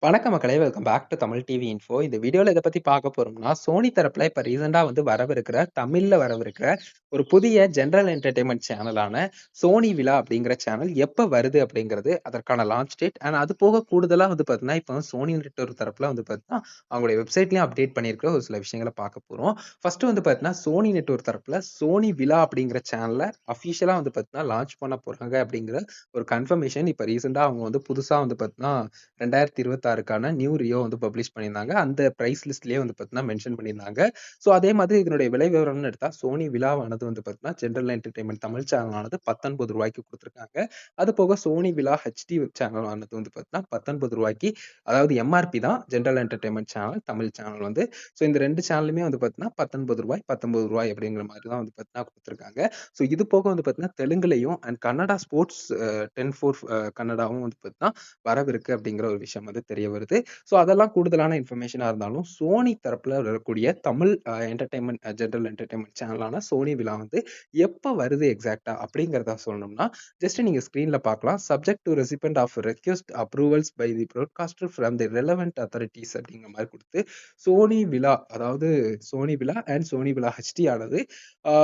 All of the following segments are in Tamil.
வணக்கம் மக்களே! Welcome back to Tamil TV info. இந்த வீடியோல எத பத்தி பார்க்க போறோம்னா, சோனி தரப்புல இப்ப ரீசென்ட்டா வரவிருக்கிற தமிழ்ல வரவிருக்கிற ஒரு புதிய ஜெனரல் என்டர்டெயின்மென்ட் சேனலான சோனி விழா அப்படிங்கிற சேனல் எப்ப வருது அப்படிங்கிறது, அதற்கான லான்ச் டேட் அண்ட் அது போக கூடுதலா பார்த்தீங்கன்னா, இப்ப சோனி நெட்வொர்க் தரப்புல பார்த்தீங்கன்னா, அவங்களுடைய வெப்சைட்லயும் அப்டேட் பண்ணியிருக்கிற ஒரு சில விஷயங்கள பார்க்க போறோம். ஃபர்ஸ்ட் பார்த்தீங்கன்னா, சோனி நெட்வொர்க் தரப்புல சோனி விழா அப்படிங்கிற சேனல அஃபிஷியலா பார்த்தீங்கன்னா, லான்ச் பண்ண போறாங்க அப்படிங்கிற ஒரு கன்ஃபர்மேஷன் இப்ப ரீசென்ட்டா அவங்க புதுசா பார்த்தீங்கன்னா 2026க்கான நியூ ரியோ பப்ளிஷ் பண்ணியிருந்தாங்க. அந்த பிரைஸ் லிஸ்ட்லயே பார்த்தீங்கன்னா, மென்ஷன் பண்ணியிருந்தாங்க. ஸோ அதே மாதிரி இதனுடைய விலை விவரம்னு எடுத்தா, சோனி விழாவானது பார்த்தீங்கன்னா, ஜெனரல் என்டர்டெயின்மென்ட் தமிழ் சேனலானது ரூ. 19க்கு குடுத்திருக்காங்க. அது போக சோனி விழா ஹெச்டி சேனல் ஆனது பார்த்தீங்கன்னா, ரூ. 19 அதாவது எம்ஆர்பி தான் general entertainment channel, Tamil channel so இந்த 2 சேனலுமே பார்த்தீங்கன்னா, ரூ. 19 ரூ. 19 அப்படிங்கிற மாரி தான் பார்த்தீங்கன்னா குடுத்திருக்காங்க. ஸோ இது போக பார்த்தீங்கன்னா, தெலுங்குலயும் அண்ட் கன்னடா ஸ்போர்ட்ஸ் 10/4 கன்னடாவும் பார்த்தீங்கன்னா வரவிருக்கு அப்படிங்கிற ஒரு விஷயம் தெரிய வருது. ஸோ அதெல்லாம் கூடுதலான இன்ஃபர்மேஷனா இருந்தாலும், சோனி தரப்புல வரக்கூடிய தமிழ் என்டர்டெயின்மென்ட் ஜெனரல் என்டர்டெயின்மென்ட் சேனலான சோனி விழா எப்ப வருது எக்ஸாக்ட்டா அப்படிங்கிறத சொல்லணும்னா, ஜஸ்ட் நீங்க ஸ்க்ரீன்ல பார்க்கலாம். Subject to recipient of request approvals by the broadcaster from the relevant authorities அப்படிங்கிற மாரி குடுத்து, சோனி விழா அதாவது சோனி விழா அண்ட் சோனி விழா ஹெச்டி ஆனது ஆ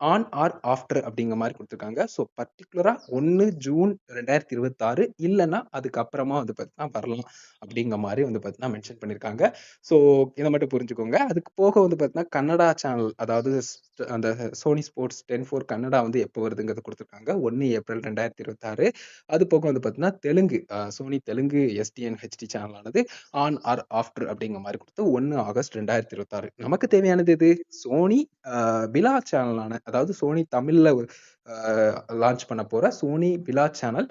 ஆன் ஆர் ஆஃப்டர் அப்படிங்கிற மாரி குடுத்துருக்காங்க. ஸோ பர்ட்டிகுலரா 1 ஜூன் 2026 இல்லன்னா அதுக்கப்புறமா பார்த்தீங்கன்னா வரலாம். அப்படிங்கிற மாரி பார்த்தீங்கன்னா மென்ஷன் பண்ணியிருக்காங்க. ஸோ இத மட்டும் புரிஞ்சுக்கோங்க. அதுக்கு போக பார்த்தீங்கன்னா கன்னடா சேனல் அதாவது அந்த சோனி ஸ்போர்ட்ஸ் 10/4 கன்னடா எப்போ வருதுங்கிறத குடுத்துருக்காங்க. 1 ஏப்ரல் 2026 அது போக பார்த்தீங்கன்னா Telugu Sony Telugu SDN HD channel ஆனது ஆன் ஆர் ஆஃப்டர் அப்படிங்கிற மாரி குடுத்து 1 ஆகஸ்ட் 2026 நமக்கு தேவையானது எது? சோனி விழா சேனலான அதாவது சோனி தமிழ்ல அ லான்ச் பண்ண போற சோனி விழா சேனல்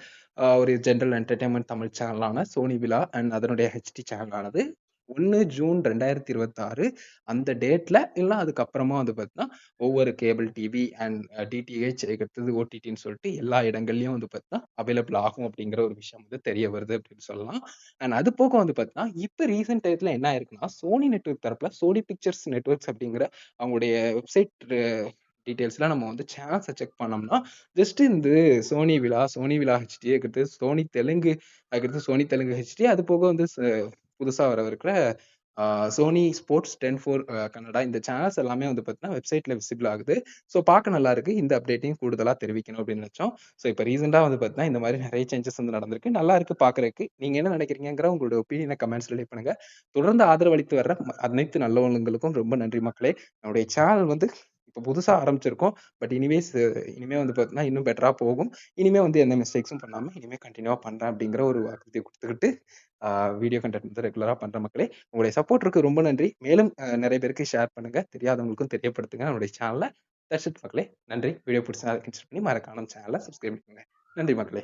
ஒரு ஜெனரல் என்டர்டெயின்மென்ட் தமிழ் சேனலான சோனி விழா அண்ட் அதனுடைய ஹெச்டி சேனலானது 1 ஜூன் 2026 அந்த டேட்ல இல்ல அதுக்கப்புறமா பார்த்தீங்கன்னா, ஒவ்வொரு கேபிள் டிவி அண்ட் டிடிஹெச் அடுத்தது ஓடிடின்னு சொல்லிட்டு எல்லா இடங்கள்லயும் பார்த்தீங்கன்னா, அவைலபிள் ஆகும் அப்படிங்கிற ஒரு விஷயம் தெரிய வருது அப்படின்னு சொல்லலாம். அண்ட் அது போக பார்த்தீங்கன்னா, இப்ப ரீசென்ட் டயத்துல என்ன ஆயிருக்குன்னா, சோனி நெட்வொர்க் தரப்புல சோனி பிக்சர்ஸ் நெட்வொர்க்ஸ் அப்படிங்கிற அவங்களுடைய வெப்சைட் டீட்டெயில்ஸ்லாம் நம்ம சேனல்ஸ செக் பண்ணோம்னா, ஜஸ்ட் இந்த சோனி விழா, சோனி விழா ஹெச்டி அதுக்கடுத்து சோனி தெலுங்கு, அதுக்கடுத்து சோனி தெலுங்கு ஹெச்டி அது போக புதுசா வரவிருக்கிற சோனி ஸ்போர்ட்ஸ் 10/4 கன்னடா இந்த சேனல்ஸ் எல்லாமே பார்த்தீங்கன்னா, வெப்சைட்ல விசிபிள் ஆகுது. ஸோ பார்க்க நல்லா இருக்கு. இந்த அப்டேட்டையும் கூடுதலா தெரிவிக்கணும் அப்படின்னு நினைச்சோம். ஸோ இப்ப ரீசென்ட்டா பார்த்தீங்கன்னா, இந்த மாரி நெறைய சேஞ்சஸ் நடந்திருக்கு. நல்லா இருக்கு பார்க்கறதுக்கு. நீங்க என்ன நினைக்கிறீங்கங்கிற உங்களோட ஒப்பீனியன கமெண்ட்ஸ்ல லீவ் பண்ணுங்க. தொடர்ந்து ஆதரவு அளித்து வர்ற அனைத்து நல்லவங்களுக்கும் ரொம்ப நன்றி மக்களே. நம்முடைய சேனல் இப்ப புதுசா ஆரம்பிச்சிருக்கோம். பட் இனிமே பார்த்தீங்கன்னா, இன்னும் பெட்டரா போகும். இனிமே எந்த மிஸ்டேக்ஸும் பண்ணாம இனிமே கன்டினியூவா பண்றேன் அப்படிங்கிற ஒரு வாக்குறுதிய குடுத்துக்கிட்டு, ஆ வீடியோ கன்டென்ட் ரெகுலரா பண்றேன் மக்களே. உங்களுடைய சப்போர்ட்ற்கு ரொம்ப நன்றி. மேலும் நெறைய பேருக்கு ஷேர் பண்ணுங்க. தெரியாதவங்களுக்கும் தெரியப்படுத்துங்க நம்முடைய சேனல. தட்ஸ் இட் மக்களே. நன்றி. வீடியோ பிடிச்சிருந்தா லைக் பண்ணி மறக்காம சேனல சப்ஸ்கிரைப் பண்ணுங்க. நன்றி மக்களே.